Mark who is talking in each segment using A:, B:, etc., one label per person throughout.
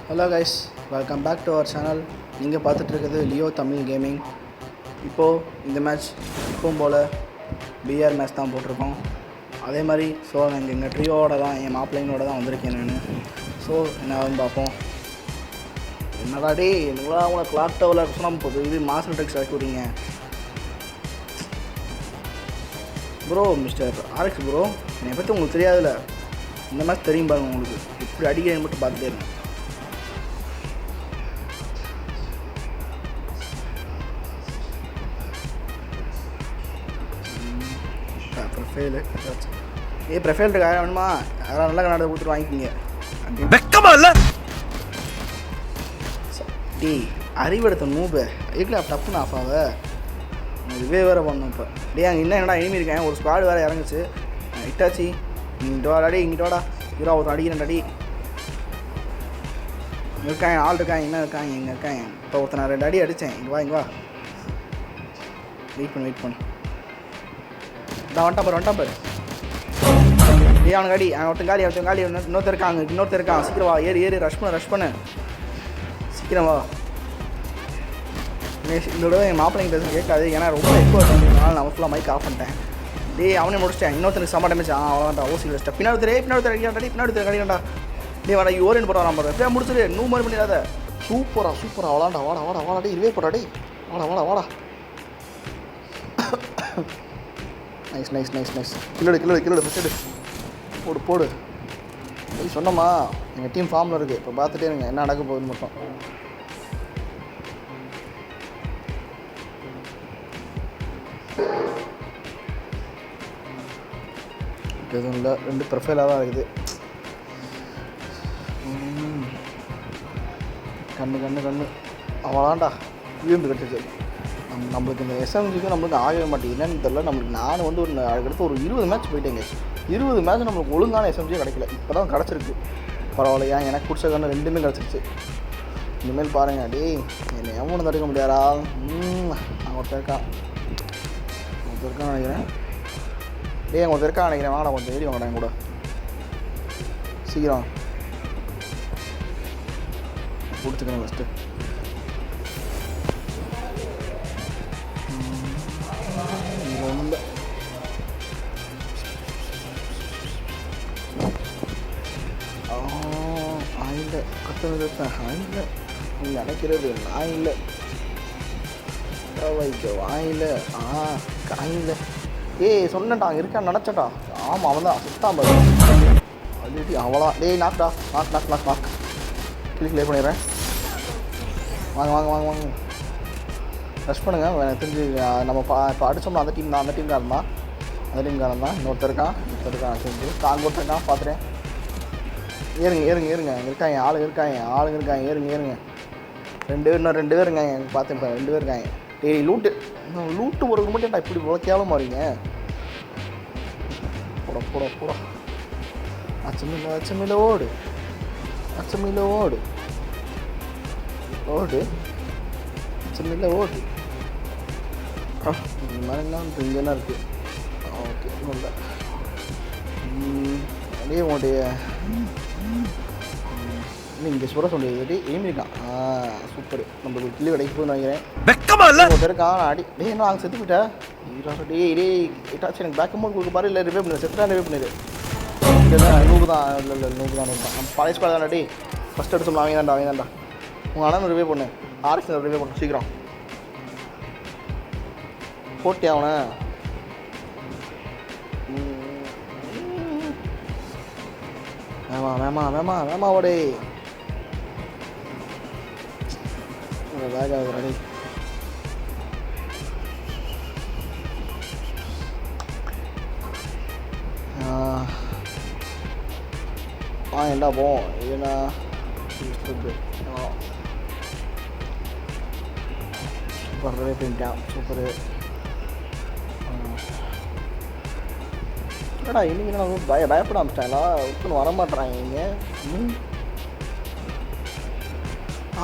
A: Hello guys, welcome back to our channel. நீங்கள் பார்த்துட்ருக்கிறது Leo Tamil gaming. இப்போது இந்த மேட்ச் இப்போவும் போல் பிஆர் மேட்ச் தான் போட்டிருக்கோம். அதே மாதிரி நான் எங்கள் ட்ரியோவோட தான், என் மாப்பிள்ளைங்களோட தான் வந்திருக்கேன் நான். என்ன ஆகுதுன்னு பார்ப்போம். என்னடா டே என்னடா உங்களை கிளாக் டவரில் சொன்னால் போகுது, இது மாஸ்டர் ட்ரிக்ஸ் ஆக்கி விட்றீங்க ப்ரோ. மிஸ்டர் ஆர்எக்ஸ் ப்ரோ, என்னை பற்றி உங்களுக்கு தெரியாதுல்ல. இந்த மேட்ச் தெரியும் பாருங்கள் உங்களுக்கு. இப்படி அடிக்கிறேன்னு மட்டும் பார்த்துட்டே இருங்க. ப்ரொஃபைலு ப்ரொஃபைல் இருக்கா வேணுமா? அதெல்லாம் நல்லா கண்ணாடி கொடுத்துட்டு வாங்கிக்கிங்க.
B: வெக்கமா இல்லை
A: டீ அறிவெடுத்த நூபு இருக்கல டப்புன்னு ஆஃப் ஆக இதுவே வேறு பண்ணணும். இப்போ டே அங்கே இன்னும் என்னடா இனிமே இருக்கேன். ஒரு ஸ்குவாடு வேறு இறங்குச்சு. இட்டாச்சி இங்கிட்ட வாடாடி, இங்கிட்ட வாடா. ஒருத்தன் அடிக்கிறேன் டாடி. இருக்காங்க, ஆள் இருக்காங்க, என்ன இருக்காங்க, இங்கே இருக்காங்க. இப்போ ஒருத்தன் நான் 2 அடி அடித்தேன். இங்கே வா வெயிட் பண்ணு வந்துட்டான் பாரு. அவனுக்கு அடி, ஒருத்தன் காலி இன்னொருத்தர் இருக்கான். சீக்கிரம் வா, ஏறி ரஷ் பண்ணு சீக்கிரம் வா. இதோட என் மாப்பிள்ளைங்க பேச கேட்காது, ஏன்னா ரொம்ப எக்கோ இருக்கிறதுனால நான் ஃபுல்லாக மைக் ஆஃப் பண்ணிட்டேன். அவனே முடிச்சிட்டேன். இன்னொருத்தருக்கு சம்ம டேமேஜ். அவ்வளோதான் ஓசி வச்சிட்டேன். பின்னாடி அடிக்கடா. வாடா ஓரேன்னு போடுறான். எப்படியா முடிச்சிடு, மாதிரி பண்ணிடாத. சூப்பரா வாடா இதுவே போடாடி. வாடா நைஸ். கிலோடு ஃபஸ்ட்டு போடு. சொன்னோமா எங்கள் டீம் ஃபார்மில் இருக்குது. இப்போ பார்த்துட்டே இருங்க என்ன நடக்க போகுதுன்னு மட்டும். எதுவும் இல்லை, 2 ப்ரொஃபைலாக தான் இருக்குது. கண்ணு அவ்வளோதான்டா. விழுந்து கட்டுச்சு. நம்மளுக்கு இந்த எஸ்எம்ஜிக்கும் நம்மளுக்கு ஆகவே மாட்டேங்குது. என்னன்னு தெரியல. நான் வந்து அதுக்கடுத்து ஒரு 20 மேட்ச் போயிட்டேங்க. 20 மேட்ச் நம்மளுக்கு ஒழுங்கான எஸ்எம்ஜியும் கிடைக்கல. இப்போ தான் கிடச்சிருக்கு. பரவாயில்லையா, எனக்கு பிடிச்ச கண்ணு 2மே கிடச்சிருச்சு. இனிமேல் பாருங்க டே, என்னை எவனும் தடுக்க முடியாதா. நான் ஒருத்தர் இருக்கான் நினைக்கிறேன். ஒருத்தர் இருக்கா நினைக்கிறேன். வாங்கடா கொஞ்சம் ஏறி வாங்கடா என் கூட சீக்கிரம். பிடிச்சிக்கணும் ஃபஸ்ட்டு. நினைக்கிறது நான் இல்லை வாயில காயில. சொன்னேன்டா அங்கே இருக்கான்னு நினச்சட்டா. ஆமாம் அவன் தான் சுத்தாம அடி. அவ்வளோ நாக்டா. நாக் கிளிக் பண்ணிடுறேன். வாங்க ரஷ் பண்ணுங்கள். எனக்கு தெரிஞ்சு நம்ம இப்போ அடித்தோம்னா அந்த டீம்காரன் தான். இன்னொருத்தர் இருக்கான் தெரிஞ்சு ஒருத்தருக்கான் பார்த்துட்டேன். ஏறுங்க இருக்காங்க. ஆளுங்க இருக்காங்க. ஏறுங்க. 2 பேர் இருக்காங்க. எனக்கு பார்த்தேன் இப்போ 2 பேர் இருக்காங்க. லூட்டு ஒரு மட்டும் இப்படி இவ்வளோ கேவலமாக வரீங்க. போட அச்சமில்ல ஓடு இந்த மாதிரிலாம் இங்கேனா இருக்குது. ஓகே இல்லை அப்படியே உங்களுடைய இங்கே சொல்ல சொல்லியது எய்மிருக்கான். சூப்பர். நம்மளுக்கு கிளி கிடைக்க போகுதுன்னு நினைக்கிறேன். ஒருத்தர் இருக்கான் அடி. என்ன அங்கே செத்து போயிட்டா. இட்டாச்சு எனக்கு பேக் அமௌண்ட் கொடுக்க பாரு. இல்லை ரிவே பண்ணு, செத்துட்டா ரிவே பண்ணிடு. இல்லை நூறு தான். இல்லை நூறு தான். நம்ம பழைய ஸ்குவாட் தான்டா டி. ஃபஸ்ட் எடுத்தோம்னா அவங்க தான்டா. உங்கள் அண்ணன் ரிவே பண்ணு. ஆர்எக்ஸ் ரிவே பண்ணு சீக்கிரம். போட்டி அவனை. வேமா ஓடே. பேக் ஆகுது ரெடி. ஏண்டா போ ஏன்னா சூப்பர் ரிவே பண்ணிட்டான். சூப்பரு. என்னடா இன்னைக்கு நான் பயப்பட ஆரம்பிச்சிட்டாங்களா? ஒருத்தன் வரமாட்டாங்க இங்கே.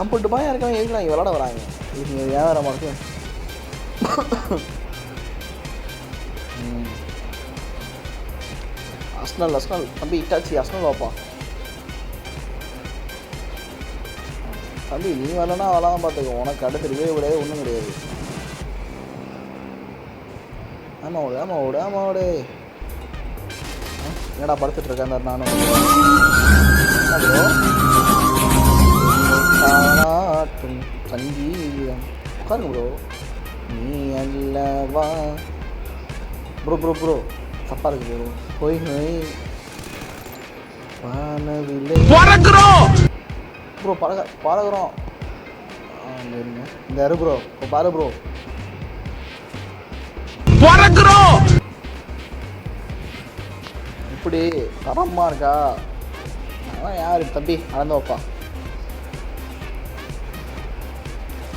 A: ஆம்பிட்டு பயம் இருக்கவங்க எதுக்கு இங்கே விளாட வராங்க? இது ஏன் வர மாட்டேன். அஸ்னல் தம்பி இட்டாச்சி. அஸ்னல் வாப்பா. தம்பி நீ வரலன்னா அவளாம் பார்த்துக்கோ, உனக்கு அடுத்துருவே கிடையாது, ஒன்றும் கிடையாது. ஆமாம் ஓடு ஆமாம் ஓடு ஆமாம் ஓடு. என்னடா படுத்துட்டு இருக்கேன் நானும். தாளாட்டும் சங்கீதம் உட்காருங்க ப்ரோ. நீ அல்லவா ப்ரோ ப்ரோ ப்ரோ தப்பா இருக்கு ப்ரோ. ஹோய் ஹோய் வானவில்லை ப்ரோ பறகுறோம். இந்த இரு ப்ரோ இப்போ பாரு ப்ரோ இப்படி தரமாக இருக்கா. அதெல்லாம் யார் தம்பி அளந்து வைப்பா.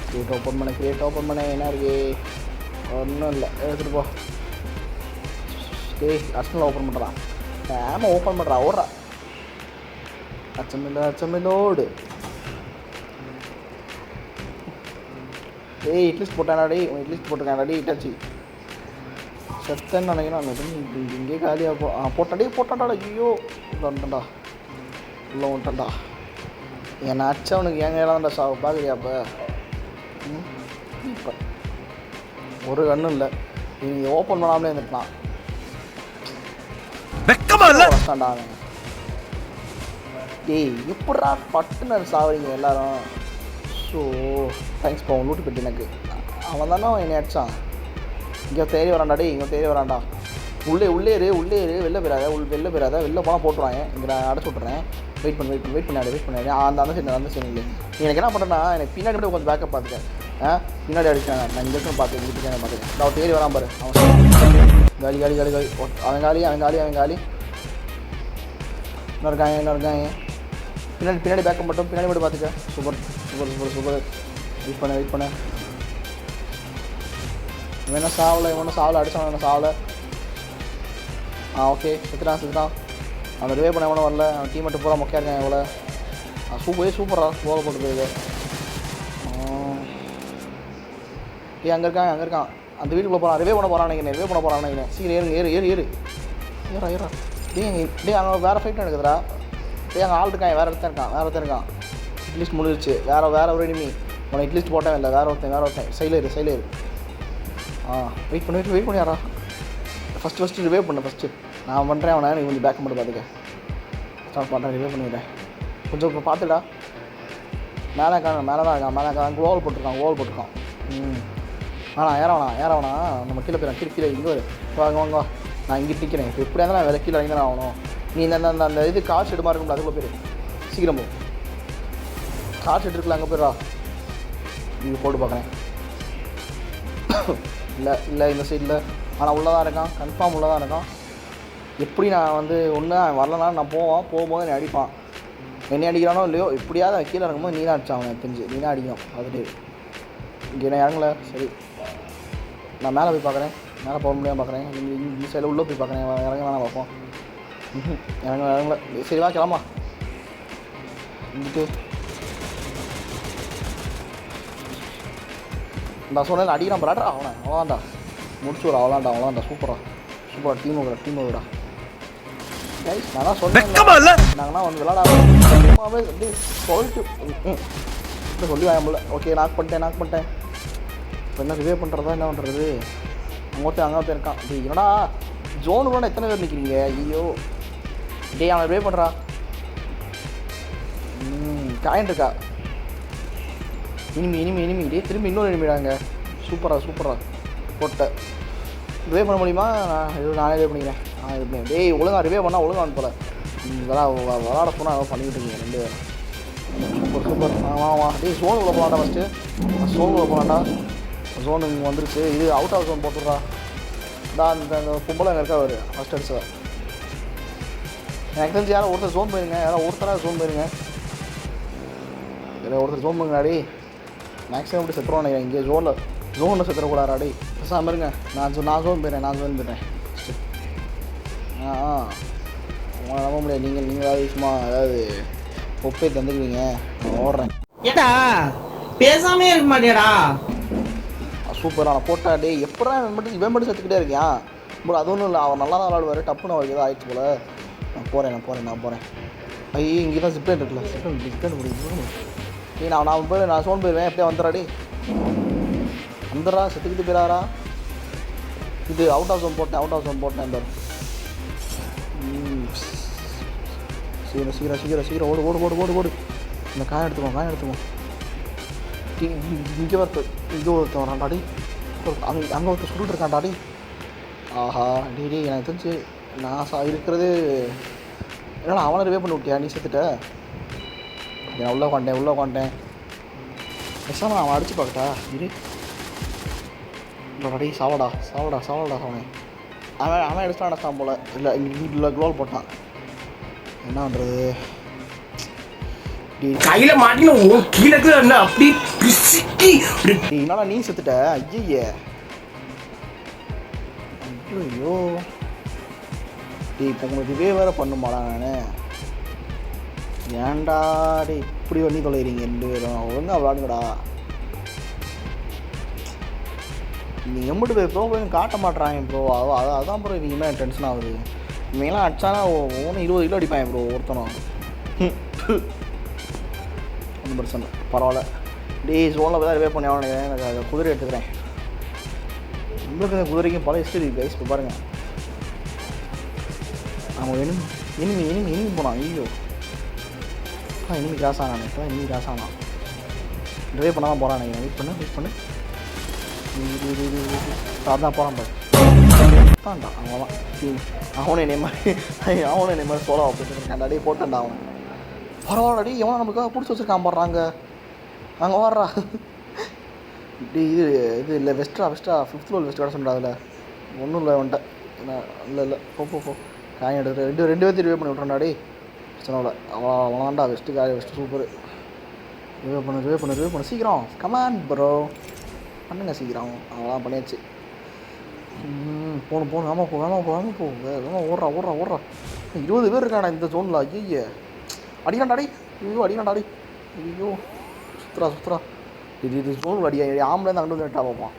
A: கிரியேட் ஓப்பன் பண்ண என்ன இருக்கு? ஒன்றும் இல்லை, எடுத்துகிட்டு போ. டேய் அர்ச்சனில் ஓப்பன் பண்ணுறான். ஆமாம் ஓப்பன் பண்ணுறா, ஓடுறா. அச்சமில்லோடு. டேய் இட்லிஸ்ட் போட்டானாடி, இட்லிஸ்ட் போட்டிருக்கானாடி இட்டாச்சி செத்தன்னு நினைக்கிறேன். இங்கே காலியாக போட்டாடா. ஐயோ உள்ள வந்துட்டா, உள்ள வந்துட்டா. என்னை அச்சவனுக்கு என் கையில் தான்டா சாவு. பார்க்குறியா அப்போ இப்போ ஒரு கண்ணும் இல்லை. நீங்கள் ஓப்பன் பண்ணாமலே இருந்துட்டான். வெக்கமாண்டா அவன். டேய் எப்படா பட்டுனர் சாவறீங்க எல்லாரும். ஸோ தேங்க்ஸ் பா லூட்டு பெட்டி எனக்கு. அவன் தானே என்னை அடித்தான். இங்கே தேடி வரான்டா. டே இங்கே தேடி வரான்டா. உள்ளே இரு வெளில போயிடாத வெளில போனால் போட்டுருவாங்க. இங்கே நான் அடைச்சி விட்றேன். வெயிட் பண்ணாடு. அந்த சைடு இல்லை. எனக்கு என்ன பண்ணுறேன்னா எனக்கு பின்னாடி மட்டும் கொஞ்சம் பேக்கப் பார்த்துக்கேன். பின்னாடி அடிச்சேன் நான் இங்கே பார்த்துக்கேன். அவன் தேடி வரான் பாரு. அவன் காலி. அவன் காலி. இன்னொரு காயம். பின்னாடி பேக்கப் மட்டும் பின்னாடி மட்டும் பார்த்துக்க. சூப்பர். வெயிட் பண்ண. இவன் சாவலை அடிச்சான். சாவலை. ஓகே செத்துட்டான். அவன் ரிவே பண்ண எவனோ வரல. அவன் டீம் மட்டும் பூரா மொக்கையாக இருக்கான். எவ்வளோ சூப்பரா போக போட்டு போயிடுது. அங்கே இருக்கான். அந்த வீட்டுக்குள்ளே போகிறான். ரிவே பண்ண போகிறான். சீக்கிரம் ஏறு. ஏறா. டே அங்கே வேறு ஃபைட் நடக்குதுடா. அங்கே ஆள் இருக்கான். வேறு ஒருத்தன் இருக்கான். இட்லிஸ்ட் முடிஞ்சிச்சு. வேறு ஒரு எனிமி. உனக்கு இட்லிஸ்ட் போட்டேன் இல்லை. வேறு ஒருத்தன் சைடில் இரு. வெயிட் பண்ணியாரா. ஃபஸ்ட்டு ரிவே பண்ண. நான் பண்ணுறேன். அவனை நீ கொஞ்சம் பேக் மட்டும் பார்த்துக்க. ஸ்டார்ட் பண்ணுறேன். ரிவே பண்ணிடுறேன். கொஞ்சம் இப்போ பார்த்துடா. மேலே தான் இருக்கான். ஓவல் போட்டிருக்கான். ஏறவனா நம்ம கீழே போயிடலாம். கீழே இங்கே வாங்க. நான் இங்கே நிற்கிறேன். இப்போ எப்படியா இருந்தாலும் நான் கீழே இறங்கி தான் ஆகணும். நீ அந்த இது கார் ஷெட் மாதிரி இருக்கும்ல, அதுக்குள்ளே போயிடு. சீக்கிரம் போ. கார் ஷெட் இருக்குல்ல, அங்கே போயிடா. இங்கே போட்டு பார்க்குறேன். இல்லை இந்த சைடில். ஆனால் உள்ளே தான் இருக்கான். கன்ஃபார்ம் உள்ளே தான் இருக்கான். எப்படி நான் ஒன்று வரலனா நான் போகும்போது என்னை அடிப்பான். என்னை அடிக்கிறானோ இல்லையோ எப்படியாவது அவன் கீழே இறங்கும்போது நீ தான் அடித்தான். அவன் தெரிஞ்சு நீ தான் அடிக்கணும். அதுட்டு இங்கே நான் இறங்கலை. சரி நான் மேலே போய் பார்க்குறேன். மேலே போக முடியாமல் பார்க்குறேன். இந்த சைடில் உள்ளே போய் பார்க்குறேன். இறங்க வேணாம் பார்ப்போம். இறங்கல. சரி வா கிளம்பா. இங்கிட்டு நான் சொன்னேன் அடிக்கிறான் பராட்டா. அவ்வளோதான்டா முடிச்சு விட. அவ்வளோதான்டா. சூப்பராக டீம் விடா. நான் தான் சொன்னேன் நாங்கள்னா வந்து விளாடாம சொல்லிட்டு சொல்லி வாங்கல. ஓகே நாக் பண்ணிட்டேன். இப்போ என்ன ரிவே என்ன பண்ணுறது? அங்கே இருக்கான். என்னடா ஜோனுக்குள்ள எத்தனை பேர் நிற்கிறீங்க? ஐயோ டே அவனை ரிவே பண்ணுறா. காயின் இருக்கா? இனிமி டே திரும்பி இன்னொரு இனிமிடாங்க. சூப்பராக போட்ட. ரிவே பண்ண முடியுமா? நானே ரிவே பண்ணிக்கிறேன். டேய் ஒழுங்கா ரிவே பண்ணால் ஒழுங்கா வந்து போல. விளாட போனால் அதெல்லாம் பண்ணிக்கிட்டு இருக்கீங்க 2 பேரும். சூப்பர். ஆமாம். டேய் ஜோனுக்குள்ளே போகலாண்டா. ஃபஸ்ட்டு ஜோனு இங்கே வந்துருச்சு. இது அவுட் ஆஃப் ஜோன் போட்டுடுறா. அந்த கும்பலாக அங்கே இருக்கா அவர் ஃபஸ்ட் அடிச்சா. எனக்கு தெரிஞ்சு யாரும் ஒருத்தர் ஜோன் போயிருங்க. ஒருத்தராக ஜோன் போயிருங்க. ஜோன் பண்ணுங்கடாடி. மேக்ஸிமம் இப்படி செத்துருவான் நினைக்கிறேன். இங்கே ஜோனில் செத்துறக்கூடாடாடி. பேசாமல் இருங்க. நான் ஜோன் போயிடுறேன். நம்ப முடியாது. நீங்கள் ஏதாவது சும்மா ஏதாவது ஒப்பே தந்துக்குவீங்க. நான் ஓடுறேன்.
B: ஏடா பேசாமே இருக்க மாட்டேடா.
A: சூப்பராக போட்டா. டே எப்படா இவன் மட்டும் செத்துக்கிட்டே இருக்கியான் ப்ரோ? அது ஒன்றும் இல்லை. அவர் நல்லா தான் விளாடுவார். டப்புன்னு அவருக்கு எதாவது ஆயிடுச்சு போல். நான் போகிறேன். ஐயோ இங்கே தான் ஜிப்லைன் இருக்குல்ல. ஜிப்லைன் முடியும். நீ நான் போய் நான் சோன் போயிடுவேன். எப்படியா வந்துடுறாடி வந்துடுறா. செத்துக்கிட்டு போயிடாரா. இது அவுட் ஆஃப் ஜோன் போட்டேன் பாரு. சீக்கிரம் ஓடு. இந்த காயம் எடுத்துக்கோ. இங்கே ஒருத்தன் வரான்டாடி. அங்கே ஒருத்தர் சுருட்டு இருக்கான்டாடி. ஆஹா டீ எனக்கு தெரிஞ்சு நான் இருக்கிறது என்னால் அவனை ரிவே பண்ணி விட்டியா? நீ செத்துட்ட. நான் உள்ளே உட்காண்டேன். பேசாமல் அவன் அடிச்சு பார்க்கட்டா இரு. இல்லைடாடி சாவடா அவன் அடிச்சிட்டான் போல். இல்லை க்ளோல் போட்டான். என்ன பண்ணுறது?
B: கையில மாட்டின கீழே அப்படி
A: என்னடா நீ செத்துட்ட? ஐயோ இப்போ உங்களுக்கு இதே வேறு பண்ணுமாடா நான். ஏன்டா இப்படி பண்ணி தொலைகிறீங்க 2 பேரும்? ஒழுங்கா விளாடுங்கடா. நீ எம்பிட்டு போய் ப்ரோ போய் காட்ட மாட்டுறாங்க ப்ரோ. அதான் ப்ரோ இவங்க என்ன டென்ஷன் ஆகுது. இவங்கெல்லாம் அடிச்சானா 20 கிலோ அடிப்பாங்க ப்ரோ ஒருத்தனும். 100% பரவாயில்ல. ஜோனில் போய் தான் ரிவே பண்ணி ஆகணும். எனக்கு அதை குதிரை எடுத்துக்கிறேன். உங்களுக்கு இந்த குதிரைக்கும் பல ஹிஸ்டரி கைஸ். இப்போ பாருங்கள் அவன் இனிமி போனான். ஐயோ இனிமி கிராஸ் ஆனான். ரிவே பண்ண தான் போகிறான். வெயிட் பண்ணு அதான் போகிறான் பாரு. தான்டா அவனே என்னை மாதிரி சோலா வச்சுருக்கான். அடியே போட்டான்டா அவன். பரவாயில்லடி எவனா நமக்காக பிடிச்சி வச்சுருக்கான் போடுறாங்க. அங்கே வர்றா. இது இல்லை வெஸ்ட்ரா 5th லெவல் வெஸ்ட் கடை சொல்கிறா. அதில் ஒன்றும் இல்லை வந்துட்டேன். இல்லை போ காயம் எடுத்து ரெண்டு பேர்த்து ரிவே பண்ணி விட்றான்டாடி. பிரச்சனை அவனாண்டா வெஸ்ட்டு சூப்பர். ரிவே பண்ணு சீக்கிரம். கமான் ப்ரோ பண்ணுங்க சீக்கிரம். அவெல்லாம் பண்ணியாச்சு. போகணும் ஆமாம் போ ஓடுறா 20 பேர் இருக்காடா இந்த ஜோனில். ஐயோ அடிக்காண்டாடி. ஐயோ சுற்றுறா இது ஜோன் அடியா. ஆம்பளை அங்கிட்டு வந்து நெட்டாக பார்ப்பான்.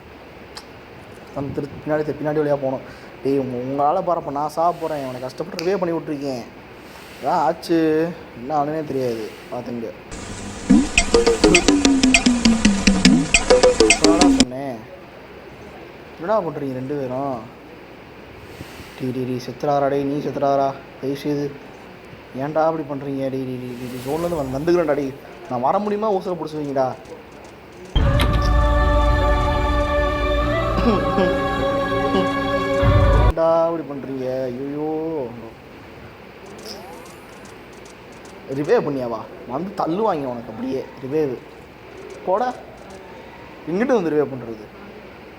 A: நம்ம பின்னாடி வழியாக போகணும். உங்களால் பாருப்ப நான் சாப்பிட்றேன். அவனை கஷ்டப்பட்டு ரிவே பண்ணி விட்ருக்கேன். அதான் ஆச்சு. என்ன ஆனுனே தெரியாது. பார்த்துங்க சொன்னேன். என்னடா பண்ணுறீங்க 2 பேரும்? டி செத்துறாரா? நீ செத்துறாரா? தயவுசெய்து ஏன்டா அப்படி பண்ணுறீங்க? டி ஜோன்லேருந்து வந்துக்கிறேன்டா. நான் வர முடியுமா? ஊசலை பிடிச்சுவீங்கடா. ஏன்டா அப்படி பண்ணுறீங்க? ஐயோ ரிவே பண்ணியாவா? வந்து தள்ளுவாங்க உனக்கு அப்படியே. ரிவேவு போட இங்கிட்டு வந்து ரிவே பண்ணுறது.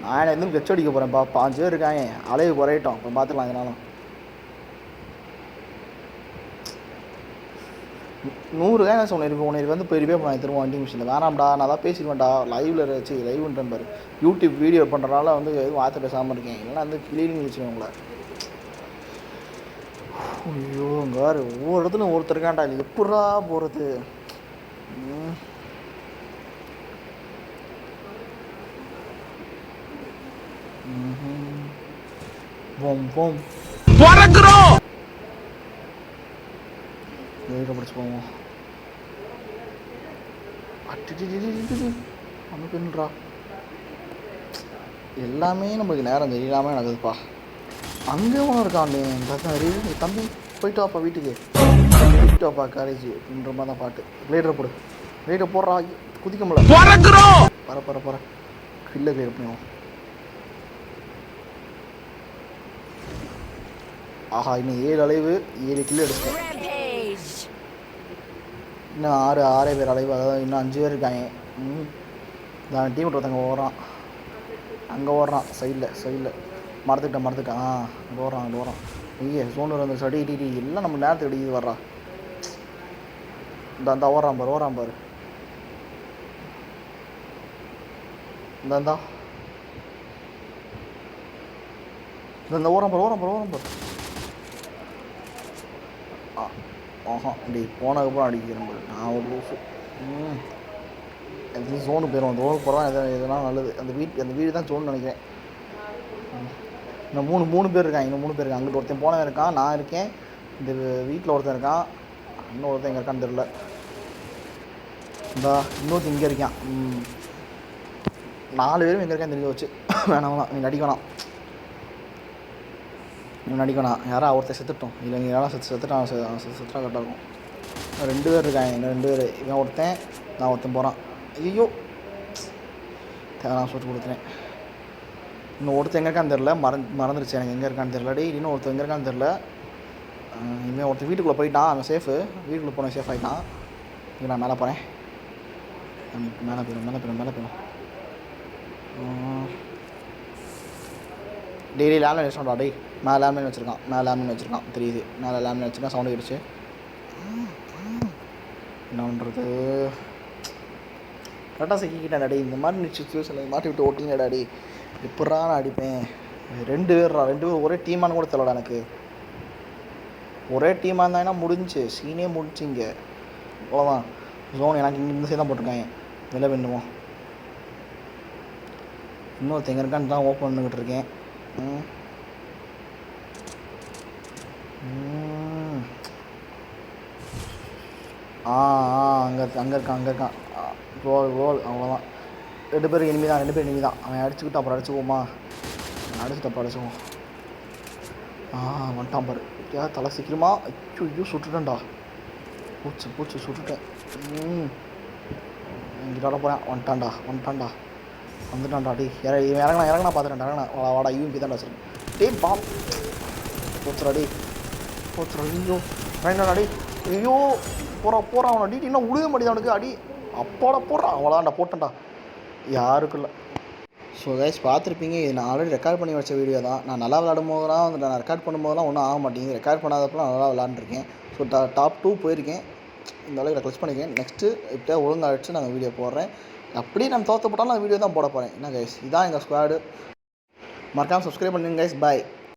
A: நான் எதுவும் கெச்சு அடிக்க போகிறேன். 5 பேர் இருக்காங்க. அலைவு குறையட்டும். இப்போ பார்த்துக்கலாம். எதனாலும் 100 தான் சொன்னேன். உனக்கு வந்து போய் ரிவே பண்ண திரும்ப வண்டி மிஷினில் வேணாம்டா. நான் தான் பேசிடுவேன்டா. லைவ்ன்றேன் பாரு. யூடியூப் வீடியோ பண்ணுறனால வந்து எதுவும் வார்த்தை பேசாமல் இருக்கேன். இல்லைனா வந்து கிளீனிங் வச்சுக்கேன் உங்களை. ஐயோ இங்கே வேறு ஒவ்வொரு இடத்துலையும் ஒருத்தருக்காண்டா. இது எப்படா போகிறது? படிச்சு போவோம். நமக்குன்றா எல்லாமே நம்மளுக்கு நேரம் தெரியலாமல் நடக்குதுப்பா. அங்கே ஒன்று இருக்கான் தம்பி. போயிட்டு வாப்பா வீட்டுக்கு. போயிட்டு வாப்பா காலேஜ் அப்படின்ற மாதிரி தான் பாட்டு. லைட்டரை போடுறா. குதிக்க முடியல. பர கில்ல கிளியர் பண்ணுவோம். ஆஹா இன்னும் 7 அலைவு 7 கிலோ எடுத்தேன். இன்னும் 6 பேர் அலைவு. அதாவது இன்னும் 5 பேர் இருக்காங்க. நான் டீம் ஒருத்தங்க அங்கே ஓடுறான். சைடில் மறந்துட்டான். அங்கே ஓடுறான். ஐயே சோனூர் அந்த சடி எல்லாம் நம்ம நேரத்துக்கு அடிக்குது. வர்றா இந்த ஓடுறான் பாரு. இந்த ஓடுறான் பாரு. ஆஹா போனதுக்கப்புறம் அடிக்கிறேன் பாரு. நான் ஒரு லூஸு. எனக்கு ஜோனு போயிடும். அந்த ஓடு போகிறான். எதனா நல்லது. அந்த வீடு தான் ஜோன்னு நினைக்கிறேன். இன்னும் 3 பேர் இருக்காங்க. அங்கிட்டு ஒருத்தன் போனவன் இருக்கான். நான் இருக்கேன். இந்த வீட்டில் ஒருத்தன் இருக்கான். இன்னும் ஒருத்தன் எங்கே இருக்கான்னு தெரில. இந்தா இன்னொருத்த இங்கே இருக்கான். 4 பேரும் எங்கே இருக்கான்னு தெரிஞ்சு வச்சு வேணாம் நீ நடிக்கணும், யாரா ஒருத்தர் செத்துட்டோம். இல்லை நீ யாரும் செத்துட்டான் செத்துட்டா கரெக்டாக இருக்கும். 2 பேர் இருக்காங்க, இன்னும் 2 பேர். இவன் ஒருத்தன், நான் ஒருத்தன் போகிறான். ஐயோ நான் சொல்லிட்டு கொடுத்துறேன். இன்னும் ஒருத்தர் எங்கே இருக்கான்னு தெரில, மறந்துருச்சு எனக்கு எங்கே இருக்கான்னு தெரில. டே இன்னும் ஒருத்தர் எங்கே இருக்கான்னு தெரில. இனிமேல் ஒருத்தர் வீட்டுக்குள்ளே போயிட்டான், அவன் சேஃபு. வீட்டுக்குள்ளே போன சேஃப் ஆகிட்டான். இங்கே நான் மேலே போகிறேன். மேலே போயிடும். டெய்லி லேம்லைன் வச்சுட்டா. டே மேலே லேம்லைன் வச்சுருக்கான் தெரியுது. மேலே லேம்லைன் வச்சுருக்கான். சவுண்டு ஆயிடுச்சு. என்ன பண்ணுறது? கரெக்டாக சிக்கிக்கிட்டேன் டாடி. இந்த மாதிரி நீ சுச்சுவேஷனில் மாட்டி விட்டு ஓட்டிங்க டாடி. எப்படா நான் அடிப்பேன்? 2 பேர் ஒரே டீமானு கூட தெரியலடா எனக்கு. ஒரே டீமாக இருந்தாங்கன்னா முடிஞ்சு சீனே முடிச்சு. இங்கே அவ்வளோதான். ஜோன் எனக்கு இங்கே இந்த சைடு தான் போட்டிருக்காங்க. வெளில வேண்டுமோ இன்னொருத்த எங்கே இருக்கான்னு தான் ஓப்பன் பண்ணிக்கிட்டு இருக்கேன். அங்கே இருக்கான். கோல் அவ்வளோதான். 2 பேர் இனிமே தான். அவன் அடிச்சுக்கிட்டு அப்புறம் அடிச்சுக்குவோமா? அடிச்சுக்குவோம். வந்துட்டான் பாரு. ஏன் தலை சீக்கிரமா? ஐயோ சுட்டுட்டேன்டா. பூச்சி சுட்டுட்டேன். இங்கிட்ட போகிறேன். வந்துட்டான்டா. டே இறங்கினா பார்த்துட்டேன். வாடா யூஎம்பி தான் வச்சுருக்கேன். டே பாம் போச்சுடா. ஐயோ வேண்டாடா. டே ஐயோ போகிறான் அவனை. டீட்டி இன்னும் உழுக மாட்டேது அவனுக்கு. அடி அப்பாட போடுறான். அவ்வளோதான்டா போட்டேன்டா. யாருக்கும் இல்லை. ஸோ கைஸ் பார்த்துருப்பீங்க, இது நான் ஆல்ரெடி ரெக்கார்ட் பண்ணி வச்ச வீடியோ தான். நான் நல்லா விளாடும் போதெல்லாம் வந்து நான் ரெக்கார்ட் பண்ணும்போதெல்லாம் ஒன்றும் ஆக மாட்டேங்குது. ரெக்கார்ட் பண்ணாதப்பெல்லாம் நல்லா விளாண்டுருக்கேன். ஸோ டாப் 2 போயிருக்கேன். இந்த அளவுக்கு க்ளச் பண்ணியிருக்கேன். நெக்ஸ்ட்டு இப்படியே ஒழுங்காகிடுச்சு நான் வீடியோ போடுறேன். அப்படியே நம்ம தோற்று போட்டாலும் நான் வீடியோ தான் போட போகிறேன். என்ன கைஸ், இதான் எங்கள் ஸ்குவாடு. மறக்காமல் சப்ஸ்கிரைப் பண்ணுங்க கைஸ். பாய்.